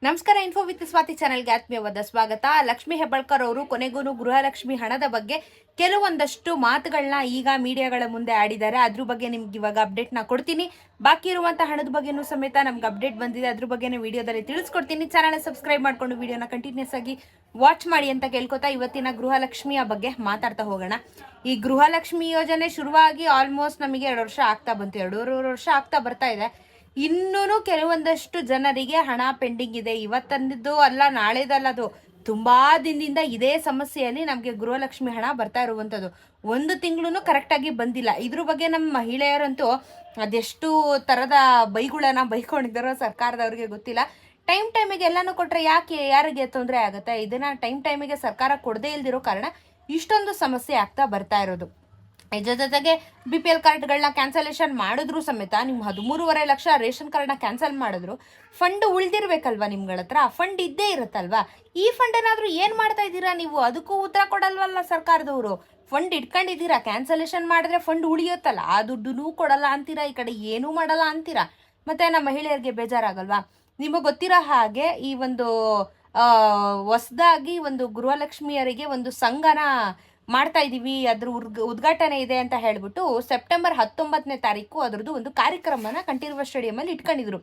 ನಮಸ್ಕಾರ. Info with Swati ಚಾನೆಲ್ಗೆ ಆತ್ಮೀಯವಾದ ಸ್ವಾಗತ. ಲಕ್ಷ್ಮಿ ಹೆಬ್ಬಾಳ್ಕರ್ ಅವರು ಕೊನೆಗೂ ಗೃಹಲಕ್ಷ್ಮಿ ಹಣದ ಬಗ್ಗೆ ಕೆಲವೊಂದಷ್ಟು ಮಾತುಗಳನ್ನ ಈಗ ಮೀಡಿಯಾಗಳ ಮುಂದೆ ಆಡಿದ್ದಾರೆ. ಅದ್ರ ಬಗ್ಗೆ ನಿಮ್ಗೆ ಇವಾಗ ಅಪ್ಡೇಟ್ ನ ಕೊಡ್ತೀನಿ. ಬಾಕಿ ಇರುವಂತಹ ಹಣದ ಬಗ್ಗೆನೂ ಸಮೇತ ನಮ್ಗೆ ಅಪ್ಡೇಟ್ ಬಂದಿದೆ, ಅದ್ರ ಬಗ್ಗೆನೇ ವಿಡಿಯೋದಲ್ಲಿ ತಿಳಿಸ್ಕೊಡ್ತೀನಿ. ಚಾನೆಲ್ ಸಬ್ಸ್ಕ್ರೈಬ್ ಮಾಡ್ಕೊಂಡು ವಿಡಿಯೋನ ಕಂಟಿನ್ಯೂಸ್ ಆಗಿ ವಾಚ್ ಮಾಡಿ ಅಂತ ಕೇಳ್ಕೊತಾ ಇವತ್ತಿನ ಗೃಹಲಕ್ಷ್ಮಿಯ ಬಗ್ಗೆ ಮಾತಾಡ್ತಾ ಹೋಗೋಣ. ಈ ಗೃಹಲಕ್ಷ್ಮಿ ಯೋಜನೆ ಶುರುವಾಗಿ ಆಲ್ಮೋಸ್ಟ್ ನಮಗೆ 2 ವರ್ಷ ಆಗ್ತಾ ಬಂತು, 2.5 ವರ್ಷ ಆಗ್ತಾ ಬರ್ತಾ ಇದೆ. ಇನ್ನೂ ಕೆಲವೊಂದಷ್ಟು ಜನರಿಗೆ ಹಣ ಪೆಂಡಿಂಗ್ ಇದೆ. ಇವತ್ತಂದಿದ್ದು ಅಲ್ಲ, ನಾಳೆದಲ್ಲ, ಅದು ತುಂಬಾ ದಿನದಿಂದ ಇದೇ ಸಮಸ್ಯೆಯಲ್ಲಿ ನಮಗೆ ಗೃಹಲಕ್ಷ್ಮಿ ಹಣ ಬರ್ತಾ ಇರುವಂಥದ್ದು. 1 ತಿಂಗಳು ಕರೆಕ್ಟಾಗಿ ಬಂದಿಲ್ಲ. ಇದ್ರ ಬಗ್ಗೆ ನಮ್ಮ ಮಹಿಳೆಯರಂತೂ ಅದೆಷ್ಟು ಥರದ ಬೈಗುಳನ್ನ ಬೈಕೊಂಡಿದ್ದಾರೋ ಸರ್ಕಾರದವ್ರಿಗೆ ಗೊತ್ತಿಲ್ಲ. ಟೈಮಿಗೆ ಎಲ್ಲಾನು ಕೊಟ್ಟರೆ ಯಾರಿಗೆ ತೊಂದರೆ ಆಗುತ್ತೆ? ಇದನ್ನ ಟೈಮಿಗೆ ಸರ್ಕಾರ ಕೊಡದೇ ಇಲ್ದಿರೋ ಕಾರಣ ಇಷ್ಟೊಂದು ಸಮಸ್ಯೆ ಆಗ್ತಾ ಬರ್ತಾ ಇರೋದು. ಇದ್ರ ಜೊತೆಗೆ BPL ಕಾರ್ಡ್ಗಳನ್ನ ಕ್ಯಾನ್ಸಲೇಷನ್ ಮಾಡಿದ್ರು ಸಮೇತ ನಿಮ್ಮ 13.5 ಲಕ್ಷ ರೇಷನ್ ಕಾರ್ಡ್ನ ಕ್ಯಾನ್ಸಲ್ ಮಾಡಿದ್ರು ಫಂಡ್ ಉಳಿದಿರ್ಬೇಕಲ್ವಾ ನಿಮ್ಗಳ ಹತ್ರ? ಫಂಡ್ ಇದ್ದೇ ಇರುತ್ತಲ್ವಾ? ಈ ಫಂಡ್ ಏನಾದರೂ ಏನು ಮಾಡ್ತಾ ಇದ್ದೀರಾ ನೀವು? ಅದಕ್ಕೂ ಉತ್ತರ ಕೊಡಲ್ವಲ್ಲ ಸರ್ಕಾರದವರು. ಫಂಡ್ ಇಟ್ಕೊಂಡಿದ್ದೀರಾ, ಕ್ಯಾನ್ಸಲೇಷನ್ ಮಾಡಿದ್ರೆ ಫಂಡ್ ಉಳಿಯುತ್ತಲ್ಲ, ಆ ದುಡ್ಡು ಕೊಡಲ್ಲ ಅಂತೀರಾ, ಈ ಕಡೆ ಏನೂ ಮಾಡಲ್ಲ ಅಂತೀರಾ. ಮತ್ತೆ ನಮ್ಮ ಮಹಿಳೆಯರಿಗೆ ಬೇಜಾರಾಗಲ್ವಾ? ನಿಮಗೆ ಗೊತ್ತಿರೋ ಹಾಗೆ ಈ ಒಂದು ಹೊಸದಾಗಿ ಒಂದು ಗೃಹಲಕ್ಷ್ಮಿಯರಿಗೆ ಒಂದು ಸಂಘನ ಮಾಡ್ತಾ ಇದೀವಿ, ಅದ್ರ ಉದ್ಘಾಟನೆ ಇದೆ ಅಂತ ಹೇಳ್ಬಿಟ್ಟು ಸೆಪ್ಟೆಂಬರ್ 19ನೇ ತಾರೀಕು ಅದ್ರದ್ದು ಒಂದು ಕಾರ್ಯಕ್ರಮನ ಕಂಠೀರವ ಸ್ಟೇಡಿಯಂ ಇಟ್ಕೊಂಡಿದ್ರು.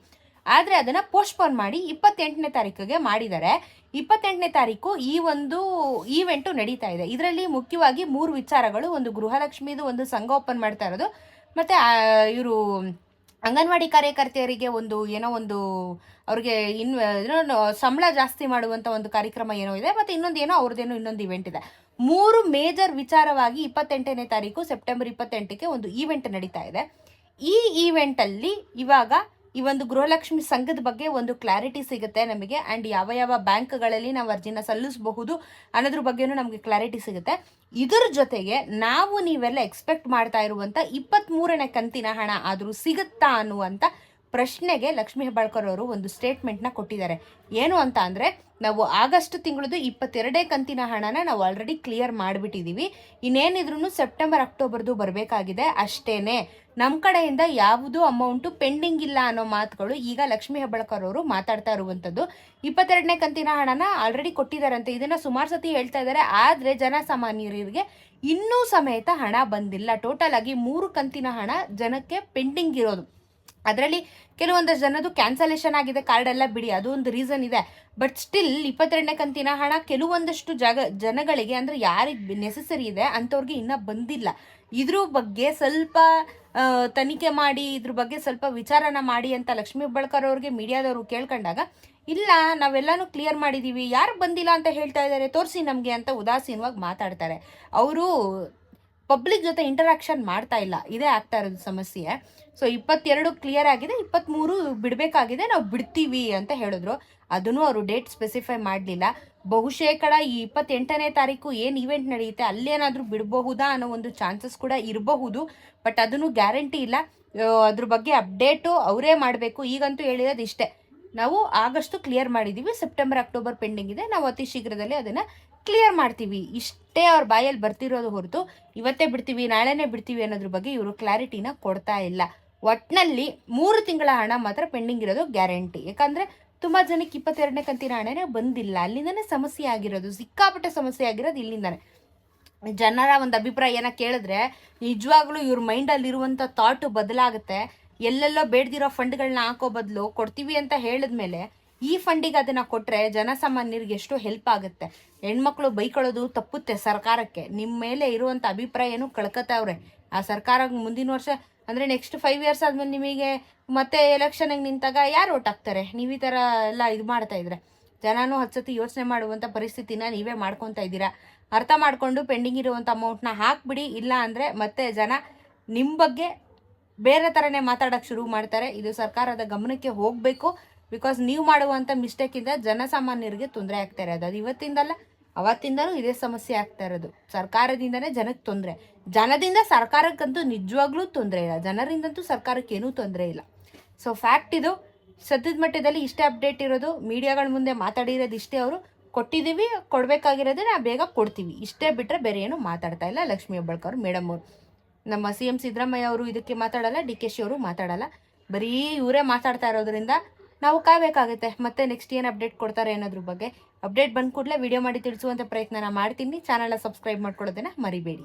ಆದ್ರೆ ಅದನ್ನ ಪೋಸ್ಟ್ಪೋನ್ ಮಾಡಿ 28ನೇ ತಾರೀಕಿಗೆ ಮಾಡಿದ್ದಾರೆ. 28ನೇ ತಾರೀಕು ಈ ಒಂದು ಈವೆಂಟು ನಡೀತಾ ಇದೆ. ಇದರಲ್ಲಿ ಮುಖ್ಯವಾಗಿ 3 ವಿಚಾರಗಳು. ಒಂದು ಗೃಹಲಕ್ಷ್ಮಿದು ಒಂದು ಸಂಘ ಓಪನ್ ಮಾಡ್ತಾ ಇರೋದು, ಮತ್ತೆ ಇವರು ಅಂಗನವಾಡಿ ಕಾರ್ಯಕರ್ತೆಯರಿಗೆ ಒಂದು ಅವ್ರಿಗೆ ಸಂಬಳ ಜಾಸ್ತಿ ಮಾಡುವಂತ ಒಂದು ಕಾರ್ಯಕ್ರಮ ಏನೋ ಇದೆ, ಮತ್ತೆ ಇನ್ನೊಂದು ಇವೆಂಟ್ ಇದೆ. 3 ಮೇಜರ್ ವಿಚಾರವಾಗಿ 28ನೇ ತಾರೀಕು ಸೆಪ್ಟೆಂಬರ್ 28ಕ್ಕೆ ಒಂದು ಈವೆಂಟ್ ನಡೀತಾ ಇದೆ. ಈ ಈವೆಂಟ್ ಅಲ್ಲಿ ಇವಾಗ ಈ ಒಂದು ಗೃಹಲಕ್ಷ್ಮಿ ಸಂಘದ ಬಗ್ಗೆ ಒಂದು ಕ್ಲಾರಿಟಿ ಸಿಗುತ್ತೆ ನಮಗೆ. ಅಂಡ್ ಯಾವ ಬ್ಯಾಂಕ್ಗಳಲ್ಲಿ ನಾವು ಅರ್ಜಿನ ಸಲ್ಲಿಸಬಹುದು ಅನ್ನೋದ್ರ ಬಗ್ಗೆನೂ ನಮಗೆ ಕ್ಲಾರಿಟಿ ಸಿಗುತ್ತೆ. ಇದ್ರ ಜೊತೆಗೆ ನೀವೆಲ್ಲ ಎಕ್ಸ್ಪೆಕ್ಟ್ ಮಾಡ್ತಾ ಇರುವಂತ 23ನೇ ಕಂತಿನ ಹಣ ಆದ್ರೂ ಸಿಗುತ್ತಾ ಅನ್ನುವಂತ ಪ್ರಶ್ನೆಗೆ ಲಕ್ಷ್ಮಿ ಹೆಬ್ಬಾಳ್ಕರ್ ಅವರು ಒಂದು ಸ್ಟೇಟ್ಮೆಂಟ್ನ ಕೊಟ್ಟಿದ್ದಾರೆ. ಏನು ಅಂತ ಅಂದರೆ, ನಾವು ಆಗಸ್ಟ್ ತಿಂಗಳದು 22ನೇ ಕಂತಿನ ಹಣನ ನಾವು ಆಲ್ರೆಡಿ ಕ್ಲಿಯರ್ ಮಾಡಿಬಿಟ್ಟಿದ್ದೀವಿ. ಇನ್ನೇನಿದ್ರು ಸೆಪ್ಟೆಂಬರ್ ಅಕ್ಟೋಬರ್ದು ಬರಬೇಕಾಗಿದೆ ಅಷ್ಟೇನೆ. ನಮ್ಮ ಕಡೆಯಿಂದ ಯಾವುದೂ ಅಮೌಂಟು ಪೆಂಡಿಂಗ್ ಇಲ್ಲ ಅನ್ನೋ ಮಾತುಗಳು ಈಗ ಲಕ್ಷ್ಮಿ ಹೆಬ್ಬಾಳ್ಕರ್ ಅವರು ಮಾತಾಡ್ತಾ ಇರುವಂಥದ್ದು. 22ನೇ ಕಂತಿನ ಹಣನ ಆಲ್ರೆಡಿ ಕೊಟ್ಟಿದ್ದಾರಂತೆ. ಇದನ್ನು ಸುಮಾರು ಸತಿ ಹೇಳ್ತಾ ಇದ್ದಾರೆ. ಆದರೆ ಜನಸಾಮಾನ್ಯರಿಗೆ ಇನ್ನೂ ಸಮೇತ ಹಣ ಬಂದಿಲ್ಲ. ಟೋಟಲ್ ಆಗಿ 3 ಕಂತಿನ ಹಣ ಜನಕ್ಕೆ ಪೆಂಡಿಂಗ್ ಇರೋದು. ಅದರಲ್ಲಿ ಕೆಲವೊಂದಷ್ಟು ಜನದು ಕ್ಯಾನ್ಸಲೇಷನ್ ಆಗಿದೆ, ಕಾರ್ಡ್ ಎಲ್ಲ ಬಿಡಿ, ಅದು ಒಂದು ರೀಸನ್ ಇದೆ. ಬಟ್ ಸ್ಟಿಲ್ 22ನೇ ಕಂತಿನ ಹಣ ಕೆಲವೊಂದಷ್ಟು ಜನಗಳಿಗೆ, ಅಂದರೆ ಯಾರಿಗೆ ನೆಸೆಸರಿ ಇದೆ ಅಂಥವ್ರಿಗೆ ಇನ್ನೂ ಬಂದಿಲ್ಲ. ಇದ್ರ ಬಗ್ಗೆ ಸ್ವಲ್ಪ ತನಿಖೆ ಮಾಡಿ, ಇದ್ರ ಬಗ್ಗೆ ಸ್ವಲ್ಪ ವಿಚಾರನ ಮಾಡಿ ಅಂತ ಲಕ್ಷ್ಮಿ ಹೆಬ್ಬಾಳ್ಕರ್ ಅವ್ರಿಗೆ ಮೀಡಿಯಾದವರು ಕೇಳ್ಕೊಂಡಾಗ, ಇಲ್ಲ ನಾವೆಲ್ಲಾನು ಕ್ಲಿಯರ್ ಮಾಡಿದ್ದೀವಿ, ಯಾರು ಬಂದಿಲ್ಲ ಅಂತ ಹೇಳ್ತಾ ಇದ್ದಾರೆ, ತೋರಿಸಿ ನಮಗೆ ಅಂತ ಉದಾಸೀನವಾಗಿ ಮಾತಾಡ್ತಾರೆ. ಅವರು ಪಬ್ಲಿಕ್ ಜೊತೆ ಇಂಟರಾಕ್ಷನ್ ಮಾಡ್ತಾ ಇಲ್ಲ. ಇದೇ ಆಗ್ತಾ ಇರೋದು ಸಮಸ್ಯೆ. ಸೊ 22 ಕ್ಲಿಯರ್ ಆಗಿದೆ, 23 ಬಿಡಬೇಕಾಗಿದೆ, ನಾವು ಬಿಡ್ತೀವಿ ಅಂತ ಹೇಳಿದ್ರು. ಅದನ್ನು ಅವರು ಡೇಟ್ ಸ್ಪೆಸಿಫೈ ಮಾಡಲಿಲ್ಲ. ಬಹುಶೇಕಡ ಈ 28ನೇ ತಾರೀಕು ಏನು ಈವೆಂಟ್ ನಡೆಯುತ್ತೆ ಅಲ್ಲೇನಾದರೂ ಬಿಡಬಹುದಾ ಅನ್ನೋ ಒಂದು ಚಾನ್ಸಸ್ ಕೂಡ ಇರಬಹುದು. ಬಟ್ ಅದನ್ನು ಗ್ಯಾರಂಟಿ ಇಲ್ಲ. ಅದ್ರ ಬಗ್ಗೆ ಅಪ್ಡೇಟು ಅವರೇ ಮಾಡಬೇಕು. ಈಗಂತೂ ಹೇಳಿರೋದು ಇಷ್ಟೇ, ನಾವು ಆಗಸ್ಟ್ ಕ್ಲಿಯರ್ ಮಾಡಿದ್ದೀವಿ, ಸೆಪ್ಟೆಂಬರ್ ಅಕ್ಟೋಬರ್ ಪೆಂಡಿಂಗ್ ಇದೆ, ನಾವು ಅತಿ ಶೀಘ್ರದಲ್ಲೇ ಅದನ್ನು ಕ್ಲಿಯರ್ ಮಾಡ್ತೀವಿ. ಇಷ್ಟೇ ಅವ್ರ ಬಾಯಲ್ಲಿ ಬರ್ತಿರೋದು ಹೊರತು ಇವತ್ತೇ ಬಿಡ್ತೀವಿ, ನಾಳೆನೇ ಬಿಡ್ತೀವಿ ಅನ್ನೋದ್ರ ಬಗ್ಗೆ ಇವರು ಕ್ಲಾರಿಟಿನ ಕೊಡ್ತಾ ಇಲ್ಲ. ಒಟ್ಟಿನಲ್ಲಿ 3 ತಿಂಗಳ ಹಣ ಮಾತ್ರ ಪೆಂಡಿಂಗ್ ಇರೋದು ಗ್ಯಾರಂಟಿ. ಯಾಕಂದರೆ ತುಂಬ ಜನಕ್ಕೆ 22ನೇ ಕಂತಿನ ಹಣನೇ ಬಂದಿಲ್ಲ. ಅಲ್ಲಿಂದನೇ ಸಮಸ್ಯೆ ಆಗಿರೋದು, ಸಿಕ್ಕಾಪಟ್ಟೆ ಸಮಸ್ಯೆ ಆಗಿರೋದು ಇಲ್ಲಿಂದಾನೆ. ಜನರ ಒಂದು ಅಭಿಪ್ರಾಯನ ಕೇಳಿದ್ರೆ ನಿಜವಾಗ್ಲೂ ಇವ್ರ ಮೈಂಡಲ್ಲಿರುವಂಥ ಥಾಟು ಬದಲಾಗುತ್ತೆ. ಎಲ್ಲೆಲ್ಲೋ ಬೇಡ್ದಿರೋ ಫಂಡ್ಗಳನ್ನ ಹಾಕೋ ಬದಲು ಕೊಡ್ತೀವಿ ಅಂತ ಹೇಳಿದ್ಮೇಲೆ ಈ ಫಂಡಿಗೆ ಅದನ್ನ ಕೊಟ್ಟರೆ ಜನಸಾಮಾನ್ಯರಿಗೆ ಎಷ್ಟು ಹೆಲ್ಪ್ ಆಗುತ್ತೆ. ಹೆಣ್ಮಕ್ಳು ಬೈಕೊಳ್ಳೋದು ತಪ್ಪುತ್ತೆ ಸರ್ಕಾರಕ್ಕೆ. ನಿಮ್ಮ ಮೇಲೆ ಇರುವಂಥ ಅಭಿಪ್ರಾಯನೂ ಕಳ್ಕೊತಾವ್ರೆ. ಆ ಸರ್ಕಾರ ಮುಂದಿನ ವರ್ಷ ಅಂದರೆ ನೆಕ್ಸ್ಟ್ 5 ಇಯರ್ಸ್ ಆದಮೇಲೆ ನಿಮಗೆ ಮತ್ತೆ ಎಲೆಕ್ಷನ್ಗೆ ನಿಂತಾಗ ಯಾರು ಓಟ್ ಹಾಕ್ತಾರೆ? ನೀವು ಈ ಥರ ಎಲ್ಲ ಇದು ಮಾಡ್ತಾ ಇದ್ರೆ ಜನನೂ 10 ಸತಿ ಯೋಚನೆ ಮಾಡುವಂಥ ಪರಿಸ್ಥಿತಿನ ನೀವೇ ಮಾಡ್ಕೊತಾ ಇದ್ದೀರಾ. ಅರ್ಥ ಮಾಡಿಕೊಂಡು ಪೆಂಡಿಂಗ್ ಇರುವಂಥ ಅಮೌಂಟ್ನ ಹಾಕ್ಬಿಡಿ. ಇಲ್ಲ ಅಂದರೆ ಮತ್ತೆ ಜನ ನಿಮ್ಮ ಬಗ್ಗೆ ಬೇರೆ ಥರನೇ ಮಾತಾಡೋಕ್ಕೆ ಶುರು ಮಾಡ್ತಾರೆ. ಇದು ಸರ್ಕಾರದ ಗಮನಕ್ಕೆ ಹೋಗಬೇಕು. ಬಿಕಾಸ್ ನೀವು ಮಾಡುವಂಥ ಮಿಸ್ಟೇಕಿಂದ ಜನಸಾಮಾನ್ಯರಿಗೆ ತೊಂದರೆ ಆಗ್ತಾ ಇರೋದು. ಅದು ಇವತ್ತಿಂದಲ್ಲ, ಅವತ್ತಿಂದನೂ ಇದೇ ಸಮಸ್ಯೆ ಆಗ್ತಾ ಇರೋದು. ಸರ್ಕಾರದಿಂದನೇ ಜನಕ್ಕೆ ತೊಂದರೆ, ಜನದಿಂದ ಸರ್ಕಾರಕ್ಕಂತೂ ನಿಜವಾಗ್ಲೂ ತೊಂದರೆ ಇಲ್ಲ, ಜನರಿಂದಂತೂ ಸರ್ಕಾರಕ್ಕೆ ಏನೂ ತೊಂದರೆ ಇಲ್ಲ. ಸೊ ಫ್ಯಾಕ್ಟ್ ಇದು. ಸದ್ಯದ ಮಟ್ಟದಲ್ಲಿ ಇಷ್ಟೇ ಅಪ್ಡೇಟ್ ಇರೋದು. ಮೀಡಿಯಾಗಳ ಮುಂದೆ ಮಾತಾಡಿರೋದು ಇಷ್ಟೇ. ಅವರು ಕೊಟ್ಟಿದ್ದೀವಿ, ಕೊಡಬೇಕಾಗಿರೋದೇ ನಾವು ಬೇಗ ಕೊಡ್ತೀವಿ, ಇಷ್ಟೇ ಬಿಟ್ಟರೆ ಬೇರೆ ಏನು ಮಾತಾಡ್ತಾ ಇಲ್ಲ ಲಕ್ಷ್ಮಿ ಹೆಬ್ಬಾಳ್ಕರ್ ಮೇಡಮ್ ಅವರು. ನಮ್ಮ CM ಸಿದ್ದರಾಮಯ್ಯ ಅವರು ಇದಕ್ಕೆ ಮಾತಾಡಲ್ಲ, DK ಶಿ ಅವರು ಮಾತಾಡಲ್ಲ. ಬರೀ ಇವರೇ ಮಾತಾಡ್ತಾ ಇರೋದ್ರಿಂದ ನಾವು ಕಾಯಬೇಕಾಗುತ್ತೆ ಮತ್ತೆ ನೆಕ್ಸ್ಟ್ ಏನು ಅಪ್ಡೇಟ್ ಕೊಡ್ತಾರೆ ಅನ್ನೋದ್ರ ಬಗ್ಗೆ. ಅಪ್ಡೇಟ್ ಬಂದ ಕೂಡಲೇ ವಿಡಿಯೋ ಮಾಡಿ ತಿಳಿಸುವಂಥ ಪ್ರಯತ್ನನ ಮಾಡ್ತೀನಿ. ಚಾನಲ್ನ ಸಬ್ಸ್ಕ್ರೈಬ್ ಮಾಡ್ಕೊಳ್ಳೋದನ್ನ ಮರಿಬೇಡಿ.